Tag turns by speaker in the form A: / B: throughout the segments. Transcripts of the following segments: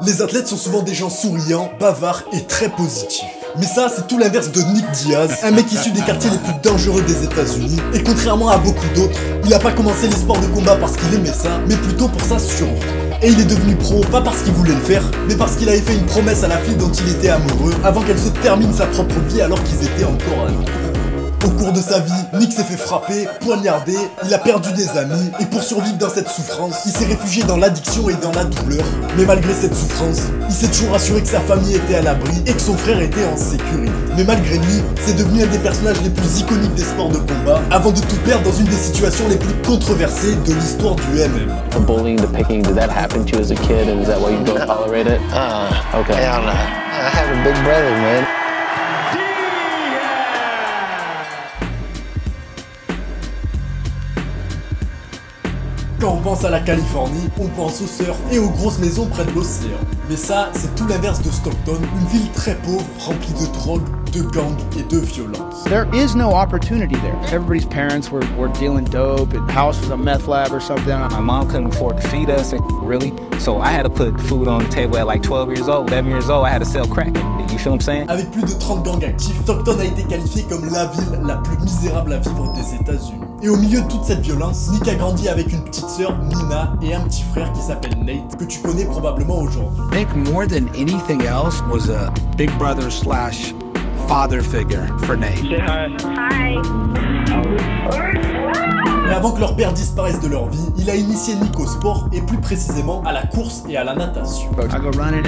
A: Les athlètes sont souvent des gens souriants, bavards et très positifs. Mais ça, c'est tout l'inverse de Nick Diaz, un mec issu des quartiers les plus dangereux des États-Unis. Et contrairement à beaucoup d'autres, il a pas commencé les sports de combat parce qu'il aimait ça, mais plutôt pour sa survie. Et il est devenu pro, pas parce qu'il voulait le faire, mais parce qu'il avait fait une promesse à la fille dont il était amoureux, avant qu'elle se termine sa propre vie alors qu'ils étaient encore amis. Au cours de sa vie, Nick s'est fait frapper, poignarder, il a perdu des amis, et pour survivre dans cette souffrance, il s'est réfugié dans l'addiction et dans la douleur. Mais malgré cette souffrance, il s'est toujours assuré que sa famille était à l'abri et que son frère était en sécurité. Mais malgré lui, c'est devenu un des personnages les plus iconiques des sports de combat, avant de tout perdre dans une des situations les plus controversées de l'histoire du MMA.
B: Bullying, the picking, did that happen to you as a kid, and is that why you don't tolerate it? Okay.
C: Hell no. I have a big brother, man.
A: Quand on pense à la Californie, on pense au surf et aux grosses maisons près de l'océan. Mais ça, c'est tout l'inverse de Stockton, une ville très pauvre, remplie de drogue, de gangs et de violence.
D: There is no opportunity there. Everybody's parents were dealing dope, and the house was a meth lab or something.
B: My mom couldn't afford to feed us, really, so I had to put food on the table at like 12 years old, 11 years old, I had to sell crack. You feel what I'm saying?
A: Avec plus de 30 gangs actifs, Stockton a été qualifié comme la ville la plus misérable à vivre des États-Unis. Et au milieu de toute cette violence, Nick a grandi avec une petite sœur, Nina, et un petit frère qui s'appelle Nate, que tu connais probablement aujourd'hui.
E: Nick, more than anything else, was a big brother slash father figure for Nate.
F: Say hi.
G: Hi.
A: Mais avant que leur père disparaisse de leur vie, il a initié Nick au sport et plus précisément à la course et à la natation.
D: I go running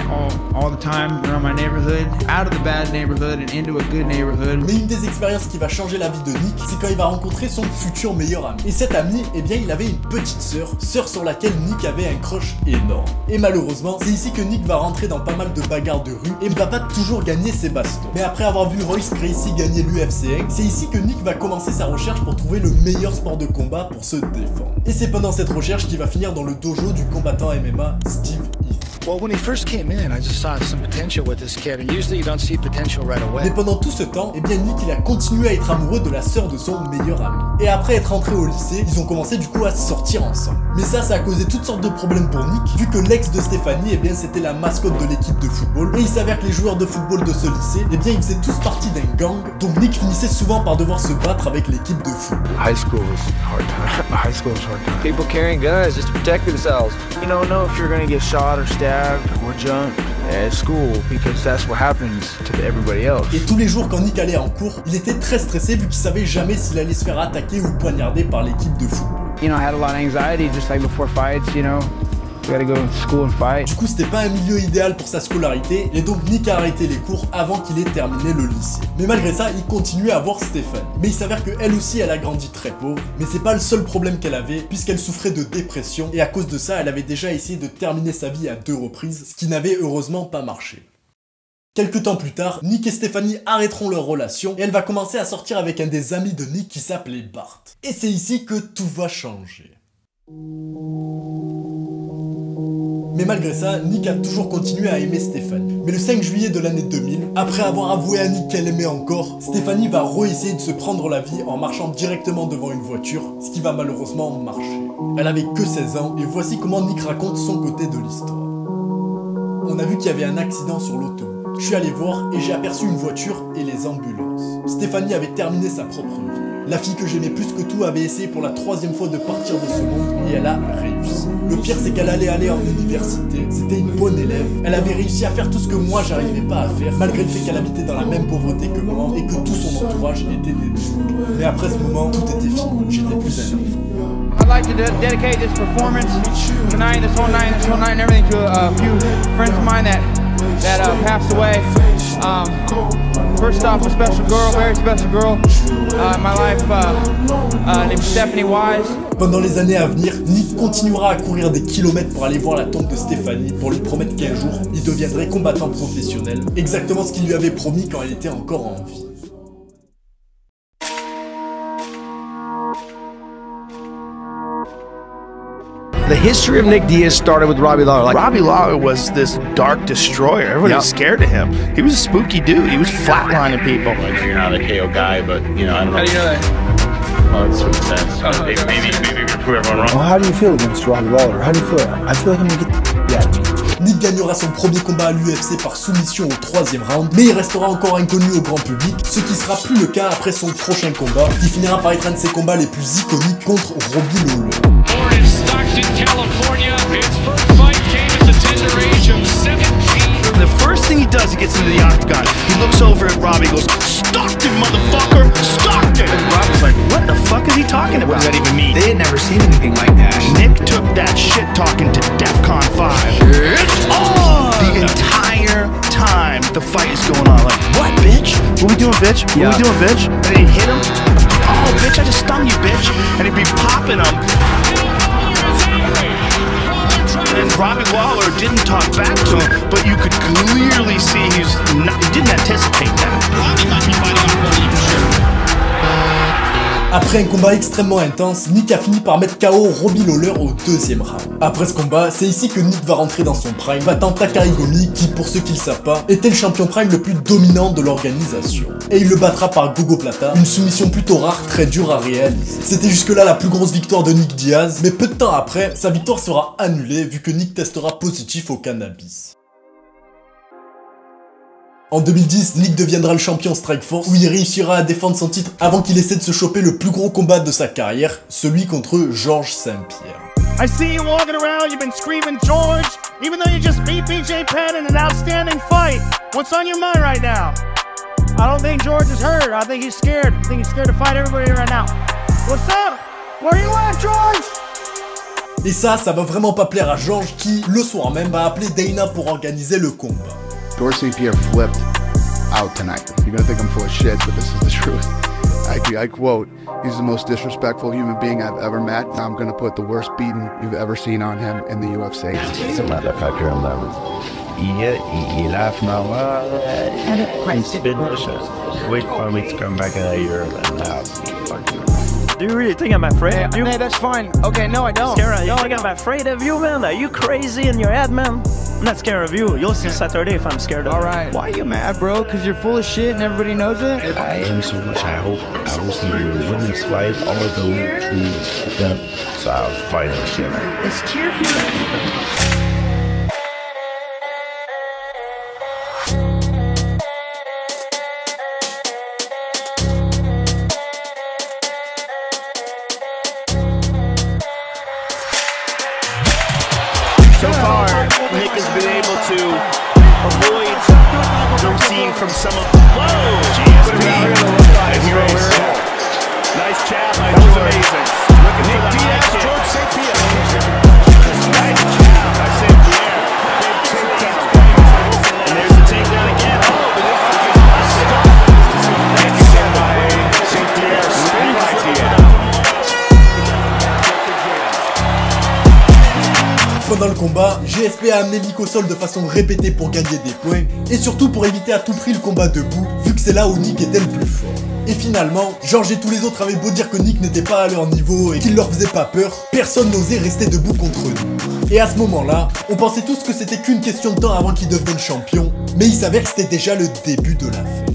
D: all the time around my neighborhood, out of the bad neighborhood and into a good neighborhood.
A: Mais une des expériences qui va changer la vie de Nick, c'est quand il va rencontrer son futur meilleur ami. Et cet ami, eh bien il avait une petite sœur sur laquelle Nick avait un crush énorme. Et malheureusement, c'est ici que Nick va rentrer dans pas mal de bagarres de rue et ne va pas toujours gagner ses bastons. Mais après avoir vu Royce Gracie gagner l'UFC 1, c'est ici que Nick va commencer sa recherche pour trouver le meilleur sport de combat pour se défendre. Et c'est pendant cette recherche qu'il va finir dans le dojo du combattant MMA Steve Heath.
E: Well, when he first came in, I just saw some potential with this kid, and usually you don't see potential right away.
A: Mais pendant tout ce temps, eh bien Nick il a continué à être amoureux de la sœur de son meilleur ami. Et après être entré au lycée, ils ont commencé du coup à sortir ensemble. Mais ça a causé toutes sortes de problèmes pour Nick, vu que l'ex de Stéphanie, eh bien c'était la mascotte de l'équipe de football. Et il s'avère que les joueurs de football de ce lycée, eh bien ils faisaient tous partie d'un gang, donc Nick finissait souvent par devoir se battre avec l'équipe de foot.
E: High school was hard time. High school was hard time.
C: People carrying guns just to protect themselves.
D: You don't know if you're gonna get shot or stabbed or jumped at school because that's what happens to everybody else.
A: Et tous les jours quand Nick allait en cours, il était très stressé vu qu'il savait jamais s'il allait se faire attaquer ou poignarder par l'équipe de football.
D: You know, I had a lot of anxiety just like before fights, you know. We gotta go to school and fight.
A: Du coup, c'était pas un milieu idéal pour sa scolarité, et donc Nick a arrêté les cours avant qu'il ait terminé le lycée. Mais malgré ça, il continuait à voir Stéphanie. Mais il s'avère qu'elle aussi, elle a grandi très pauvre, mais c'est pas le seul problème qu'elle avait, puisqu'elle souffrait de dépression, et à cause de ça, elle avait déjà essayé de terminer sa vie à 2 reprises, ce qui n'avait heureusement pas marché. Quelques temps plus tard, Nick et Stéphanie arrêteront leur relation, et elle va commencer à sortir avec un des amis de Nick qui s'appelait Bart. Et c'est ici que tout va changer. Mais malgré ça, Nick a toujours continué à aimer Stéphanie. Mais le 5 juillet de l'année 2000, après avoir avoué à Nick qu'elle aimait encore, Stéphanie va essayer de se prendre la vie en marchant directement devant une voiture, ce qui va malheureusement marcher. Elle avait que 16 ans, et voici comment Nick raconte son côté de l'histoire. On a vu qu'il y avait un accident sur l'autoroute. Je suis allé voir et j'ai aperçu une voiture et les ambulances. Stéphanie avait terminé sa propre vie. La fille que j'aimais plus que tout avait essayé pour la 3e fois de partir de ce monde et elle a réussi. Le pire c'est qu'elle allait aller en université, c'était une bonne élève. Elle avait réussi à faire tout ce que moi j'arrivais pas à faire, malgré le fait qu'elle habitait dans la même pauvreté que moi et que tout son entourage était des drogues. Mais après ce moment, tout était fini, j'étais plus un enfant.
D: I'd like to dedicate this performance tonight, this whole night, and everything to a few friends of mine that passed away. First off, a special girl, very special girl in my life, named Stephanie Wise.
A: Pendant les années à venir, Nick continuera à courir des kilomètres pour aller voir la tombe de Stéphanie pour lui promettre qu'un jour, il deviendrait combattant professionnel, exactement ce qu'il lui avait promis quand elle était encore en vie.
H: The history of Nick Diaz started with Robbie Lawler.
I: Robbie Lawler was this dark destroyer. Everybody was scared of him. He was a spooky dude. He was flatlining people.
J: Like, you're not a KO guy, but, you know, I don't know.
D: How do you know that?
J: Well, it's what it says. Maybe we can prove everyone wrong.
K: Well, how do you feel against Robbie Lawler? How do you feel? I feel like I'm gonna get the out of me.
A: Nick gagnera son premier combat à l'UFC par soumission au 3e round, mais il restera encore inconnu au grand public, ce qui sera plus le cas après son prochain combat, qui finira par être un de ses combats les plus iconiques contre Robbie Lawler.
I: The first thing he does, he gets into the octagon. He looks over at Robbie, goes, "Stockton, motherfucker! Stockton!" And Robbie's like, what the fuck is he talking about? What does that even mean?
E: They had never seen anything like that.
I: Nick took that shit talking to DEFCON 5. It's on! The entire time the fight is going on, like, what, bitch? What we doing, bitch? What we doing, bitch? And then he'd hit him. Oh, bitch, I just stung you, bitch. And he'd be popping him. And Robbie Lawler didn't talk back to him, but you could clearly see he didn't anticipate that. Robbie might be fighting on Robbie for sure.
A: Après un combat extrêmement intense, Nick a fini par mettre KO Robbie Lawler au 2e round. Après ce combat, c'est ici que Nick va rentrer dans son prime, battant Takari Gomi, qui, pour ceux qui le savent pas, était le champion prime le plus dominant de l'organisation. Et il le battra par Gogo Plata, une soumission plutôt rare, très dure à réaliser. C'était jusque-là la plus grosse victoire de Nick Diaz, mais peu de temps après, sa victoire sera annulée vu que Nick testera positif au cannabis. En 2010, Nick deviendra le champion Strikeforce, où il réussira à défendre son titre avant qu'il essaie de se choper le plus gros combat de sa carrière, celui contre Georges Saint-Pierre.
F: I see you walking around, you've been screaming George, even though you just beat BJ Penn in an outstanding fight. What's on your mind right now? I don't think George is hurt. I think he's scared. I think he's scared to fight everybody right now. What's up? Where are you at, George?
A: Et ça va vraiment pas plaire à Georges qui, le soir même, va appeler Dana pour organiser le combat.
G: George St. Pierre flipped out tonight. You're gonna think I'm full of shit, but this is the truth. I quote, "He's the most disrespectful human being I've ever met. I'm gonna put the worst beating you've ever seen on him in the UFC."
J: Ce motherfucker là. Il est là finalement. Wait for me to come back in a year and now.
K: Do you really think I'm afraid of you?
D: Hey, that's fine. Okay, no, I don't.
K: Sarah, you think I'm afraid of you, man? Are you crazy in your head, man? I'm not scared of you. You'll see Saturday if I'm scared of you.
D: Alright. Why are you mad, bro? Because you're full of shit and everybody knows it?
J: I am so much. I hope I will see you win this fight. All of the them. So I'll fight and shit.
K: Let's cheer for you.
I: So far, Nick has been able to avoid the scene from some of the GSP. Nice jab by George. Nick Diaz, George St. Pierre. Nice jab by St. Pierre. Big takedown. And there's the takedown again. Oh, but this is a stop. Nice jab by St. Pierre.
A: Pendant le combat, GSP a amené Nick au sol de façon répétée pour gagner des points, et surtout pour éviter à tout prix le combat debout, vu que c'est là où Nick était le plus fort. Et finalement, Georges et tous les autres avaient beau dire que Nick n'était pas à leur niveau et qu'il leur faisait pas peur, personne n'osait rester debout contre nous. Et à ce moment-là, on pensait tous que c'était qu'une question de temps avant qu'il devienne champion, mais il s'avère que c'était déjà le début de la fin.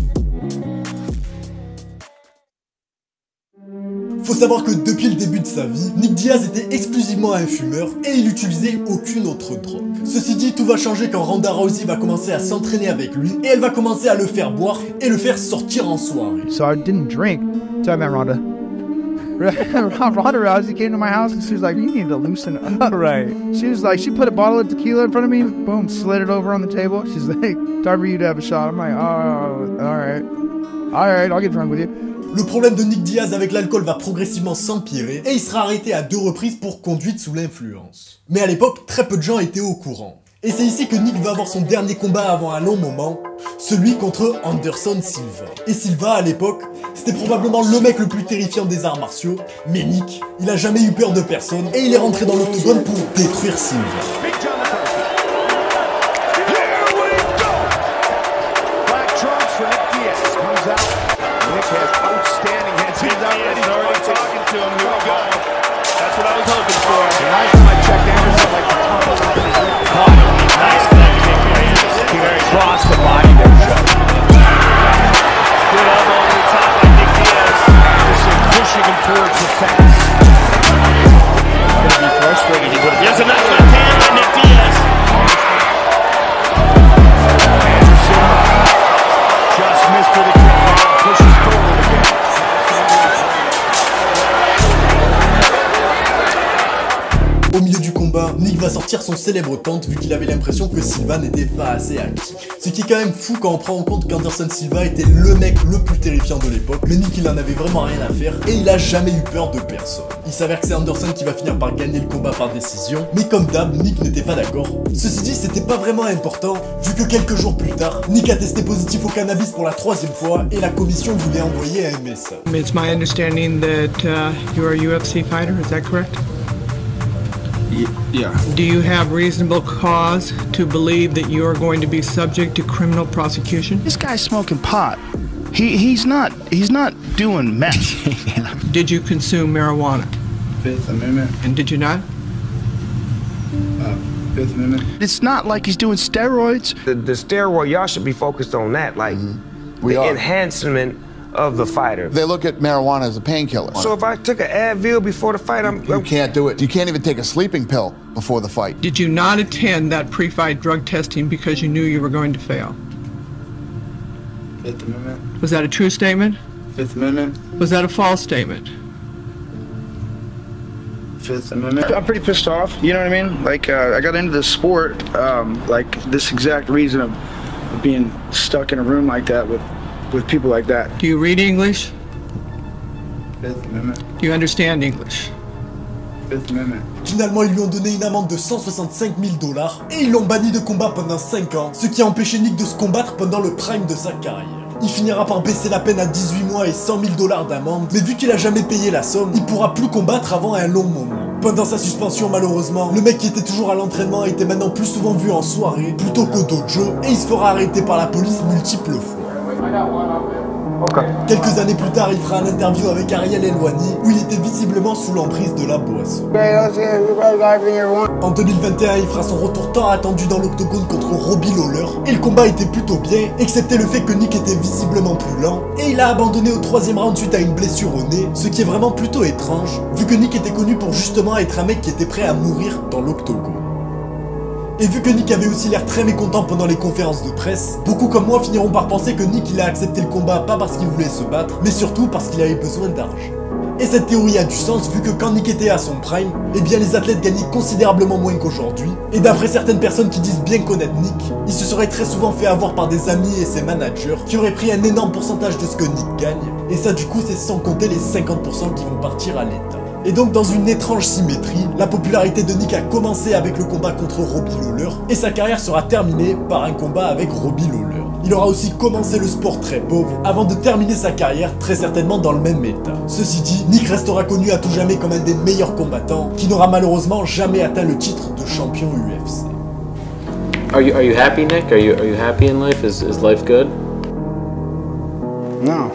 A: Faut savoir que depuis le début de sa vie, Nick Diaz était exclusivement un fumeur et il utilisait aucune autre drogue. Ceci dit, tout va changer quand Ronda Rousey va commencer à s'entraîner avec lui et elle va commencer à le faire boire et le faire sortir en soirée.
L: So I didn't drink until I met Ronda. Ronda Rousey came to my house and she was like, "You need to loosen up." Right. She was like, she put a bottle of tequila in front of me, boom, slid it over on the table. She's like, "Time for you to have a shot." I'm like, "Oh, alright, I'll get drunk with you."
A: Le problème de Nick Diaz avec l'alcool va progressivement s'empirer et il sera arrêté à 2 reprises pour conduite sous l'influence. Mais à l'époque, très peu de gens étaient au courant. Et c'est ici que Nick va avoir son dernier combat avant un long moment, celui contre Anderson Silva. Et Silva, à l'époque, c'était probablement le mec le plus terrifiant des arts martiaux, mais Nick, il a jamais eu peur de personne et il est rentré dans l'octogone pour détruire Silva.
I: Outstanding heads. He's already talking to him. Here we go. That's what I was hoping for. The last time I checked, Anderson like the top of the body. Nice leg kick. Very cross the body there, Joe. Good elbow over the top by Nick Diaz. Anderson pushing him towards the fence. Gonna be frustrated. There's another left hand by Nick Diaz.
A: va sortir son célèbre taunt vu qu'il avait l'impression que Silva n'était pas assez acquis. Ce qui est quand même fou quand on prend en compte qu'Anderson Silva était le mec le plus terrifiant de l'époque, mais Nick il en avait vraiment rien à faire et il a jamais eu peur de personne. Il s'avère que c'est Anderson qui va finir par gagner le combat par décision, mais comme d'hab, Nick n'était pas d'accord. Ceci dit, c'était pas vraiment important, vu que quelques jours plus tard, Nick a testé positif au cannabis pour la 3e fois et la commission voulait envoyer un message.
M: It's my understanding that you're a UFC fighter, is that correct?
E: Yeah.
M: Do you have reasonable cause to believe that you are going to be subject to criminal prosecution?
N: This guy's smoking pot. He's not doing meth.
M: Did you consume marijuana?
E: Fifth Amendment.
M: And did you not?
E: Fifth Amendment.
N: It's not like he's doing steroids.
H: The steroid, y'all should be focused on that, like
G: We
H: the
G: are.
H: enhancement of the fighter.
G: They look at marijuana as a painkiller.
H: So if I took an Advil before the fight,
G: You can't do it. You can't even take a sleeping pill before the fight.
M: Did you not attend that pre-fight drug testing because you knew you were going to fail?
E: Fifth Amendment.
M: Was that a true statement?
E: Fifth Amendment.
M: Was that a false statement?
E: Fifth Amendment.
L: I'm pretty pissed off, you know what I mean? Like, I got into this sport, like, this exact reason of being stuck in a room like that with people like that.
M: Do you read English?
E: Fifth Amendment.
M: Do you understand English?
E: Fifth Amendment.
A: Finalement, ils lui ont donné une amende de 165 000 $ et ils l'ont banni de combat pendant 5 ans, ce qui a empêché Nick de se combattre pendant le prime de sa carrière. Il finira par baisser la peine à 18 mois et 100 000 $ d'amende, mais vu qu'il a jamais payé la somme, il pourra plus combattre avant un long moment. Pendant sa suspension, malheureusement, le mec qui était toujours à l'entraînement était maintenant plus souvent vu en soirée plutôt qu'au dojo et il se fera arrêter par la police multiples fois. Quelques années plus tard, il fera un interview avec Ariel Helwani où il était visiblement sous l'emprise de la boisson. En 2021, il fera son retour tant attendu dans l'octogone contre Robbie Lawler et le combat était plutôt bien, excepté le fait que Nick était visiblement plus lent et il a abandonné au 3e round suite à une blessure au nez, ce qui est vraiment plutôt étrange, vu que Nick était connu pour justement être un mec qui était prêt à mourir dans l'octogone. Et vu que Nick avait aussi l'air très mécontent pendant les conférences de presse, beaucoup comme moi finiront par penser que Nick il a accepté le combat pas parce qu'il voulait se battre, mais surtout parce qu'il avait besoin d'argent. Et cette théorie a du sens vu que quand Nick était à son prime, eh bien les athlètes gagnaient considérablement moins qu'aujourd'hui, et d'après certaines personnes qui disent bien connaître Nick, il se serait très souvent fait avoir par des amis et ses managers qui auraient pris un énorme pourcentage de ce que Nick gagne, et ça du coup c'est sans compter les 50% qui vont partir à l'État. Et donc dans une étrange symétrie, la popularité de Nick a commencé avec le combat contre Robbie Lawler, et sa carrière sera terminée par un combat avec Robbie Lawler. Il aura aussi commencé le sport très pauvre, avant de terminer sa carrière très certainement dans le même état. Ceci dit, Nick restera connu à tout jamais comme un des meilleurs combattants, qui n'aura malheureusement jamais atteint le titre de champion UFC.
O: Are you happy, Nick? Are you happy in life? Is life good?
L: No.